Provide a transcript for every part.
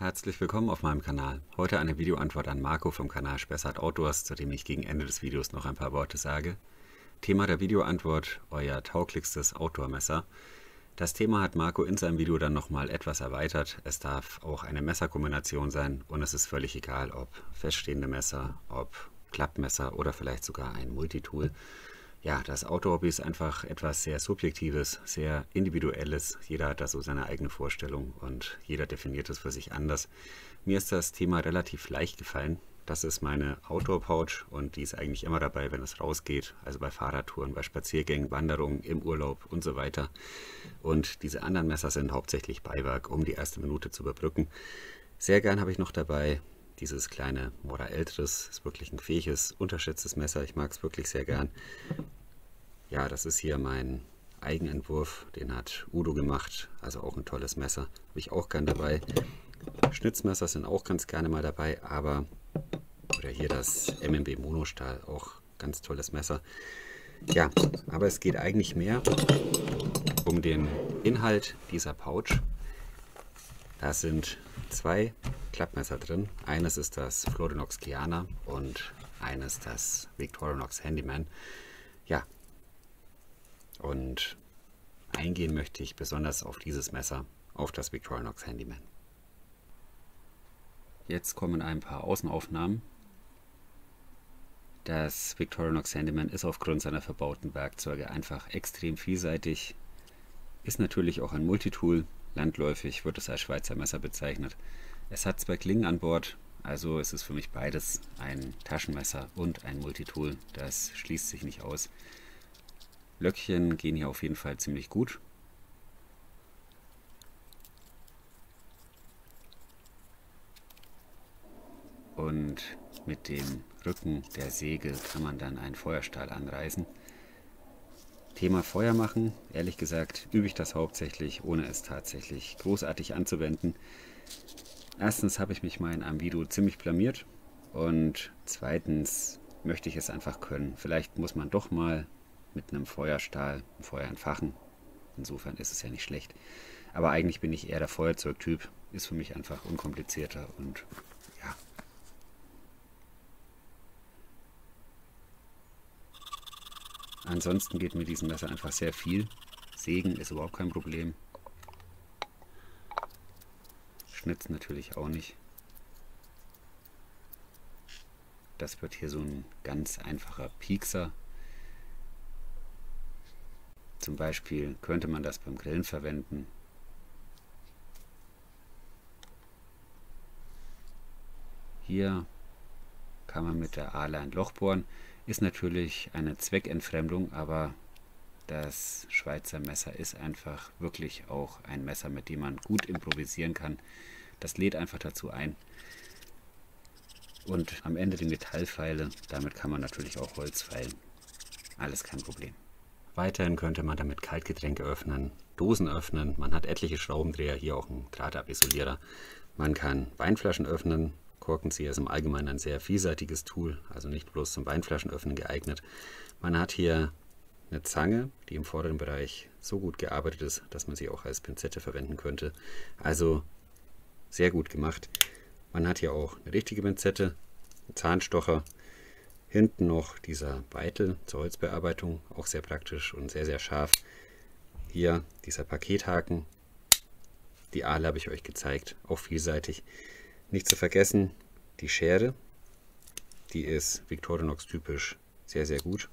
Herzlich willkommen auf meinem Kanal. Heute eine Videoantwort an Marco vom Kanal Spessart Outdoors, zu dem ich gegen Ende des Videos noch ein paar Worte sage. Thema der Videoantwort: euer tauglichstes Outdoor-Messer. Das Thema hat Marco in seinem Video dann nochmal etwas erweitert. Es darf auch eine Messerkombination sein und es ist völlig egal, ob feststehende Messer, ob Klappmesser oder vielleicht sogar ein Multitool. Ja, das Outdoor-Hobby ist einfach etwas sehr Subjektives, sehr Individuelles. Jeder hat da so seine eigene Vorstellung und jeder definiert es für sich anders. Mir ist das Thema relativ leicht gefallen. Das ist meine Outdoor-Pouch und die ist eigentlich immer dabei, wenn es rausgeht. Also bei Fahrradtouren, bei Spaziergängen, Wanderungen, im Urlaub und so weiter. Und diese anderen Messer sind hauptsächlich Beiwerk, um die erste Minute zu überbrücken. Sehr gern habe ich noch dabei dieses kleine Mora Eltris, ist wirklich ein fähiges, unterschätztes Messer. Ich mag es wirklich sehr gern. Ja, das ist hier mein Eigenentwurf, den hat Udo gemacht, also auch ein tolles Messer. Habe ich auch gern dabei. Schnitzmesser sind auch ganz gerne mal dabei, oder hier das MMB Monostahl, auch ganz tolles Messer. Ja, aber es geht eigentlich mehr um den Inhalt dieser Pouch. Da sind zwei Klappmesser drin. Eines ist das Florinox Kiana und eines das Victorinox Handyman. Ja, und eingehen möchte ich besonders auf dieses Messer, auf das Victorinox Handyman. Jetzt kommen ein paar Außenaufnahmen. Das Victorinox Handyman ist aufgrund seiner verbauten Werkzeuge einfach extrem vielseitig. Ist natürlich auch ein Multitool. Landläufig wird es als Schweizer Messer bezeichnet. Es hat zwei Klingen an Bord, also ist es für mich beides ein Taschenmesser und ein Multitool. Das schließt sich nicht aus. Löckchen gehen hier auf jeden Fall ziemlich gut. Und mit dem Rücken der Säge kann man dann einen Feuerstahl anreißen. Thema Feuer machen, ehrlich gesagt übe ich das hauptsächlich, ohne es tatsächlich großartig anzuwenden. Erstens habe ich mich mal in einem Video ziemlich blamiert und zweitens möchte ich es einfach können. Vielleicht muss man doch mal mit einem Feuerstahl ein Feuer entfachen. Insofern ist es ja nicht schlecht. Aber eigentlich bin ich eher der Feuerzeugtyp. Ist für mich einfach unkomplizierter und ja. Ansonsten geht mit diesem Messer einfach sehr viel. Sägen ist überhaupt kein Problem. Schnitzen natürlich auch nicht. Das wird hier so ein ganz einfacher Piekser. Zum Beispiel könnte man das beim Grillen verwenden. Hier kann man mit der Ahle ein Loch bohren. Ist natürlich eine Zweckentfremdung, aber das Schweizer Messer ist einfach wirklich auch ein Messer, mit dem man gut improvisieren kann. Das lädt einfach dazu ein. Und am Ende die Metallpfeile, damit kann man natürlich auch Holz feilen. Alles kein Problem. Weiterhin könnte man damit Kaltgetränke öffnen, Dosen öffnen. Man hat etliche Schraubendreher, hier auch einen Drahtabisolierer. Man kann Weinflaschen öffnen. Korkenzieher ist im Allgemeinen ein sehr vielseitiges Tool, also nicht bloß zum Weinflaschenöffnen geeignet. Man hat hier eine Zange, die im vorderen Bereich so gut gearbeitet ist, dass man sie auch als Pinzette verwenden könnte. Also sehr gut gemacht. Man hat hier auch eine richtige Pinzette, einen Zahnstocher. Hinten noch dieser Beitel zur Holzbearbeitung, auch sehr praktisch und sehr, sehr scharf. Hier dieser Pakethaken. Die Ahle habe ich euch gezeigt, auch vielseitig. Nicht zu vergessen, die Schere, die ist Victorinox typisch sehr, sehr gut.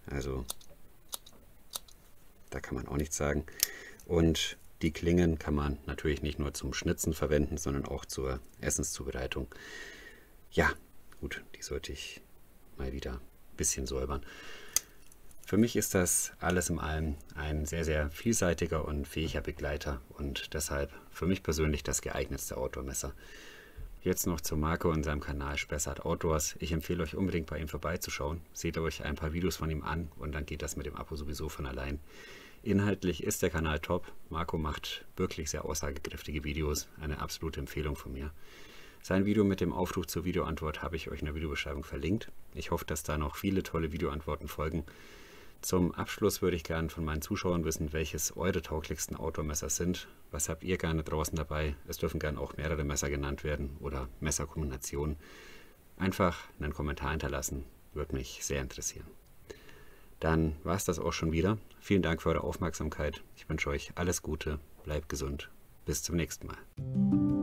Also da kann man auch nichts sagen. Und die Klingen kann man natürlich nicht nur zum Schnitzen verwenden, sondern auch zur Essenszubereitung. Ja, gut, die sollte ich mal wieder ein bisschen säubern. Für mich ist das alles in allem ein sehr, sehr vielseitiger und fähiger Begleiter und deshalb für mich persönlich das geeignetste Outdoor-Messer. Jetzt noch zu Marco und seinem Kanal Spessart Outdoors. Ich empfehle euch unbedingt bei ihm vorbeizuschauen. Seht euch ein paar Videos von ihm an und dann geht das mit dem Abo sowieso von allein. Inhaltlich ist der Kanal top. Marco macht wirklich sehr aussagekräftige Videos. Eine absolute Empfehlung von mir. Sein Video mit dem Aufruf zur Videoantwort habe ich euch in der Videobeschreibung verlinkt. Ich hoffe, dass da noch viele tolle Videoantworten folgen. Zum Abschluss würde ich gerne von meinen Zuschauern wissen, welches eure tauglichsten Outdoor-Messer sind. Was habt ihr gerne draußen dabei? Es dürfen gerne auch mehrere Messer genannt werden oder Messerkombinationen. Einfach einen Kommentar hinterlassen, würde mich sehr interessieren. Dann war es das auch schon wieder. Vielen Dank für eure Aufmerksamkeit. Ich wünsche euch alles Gute, bleibt gesund. Bis zum nächsten Mal.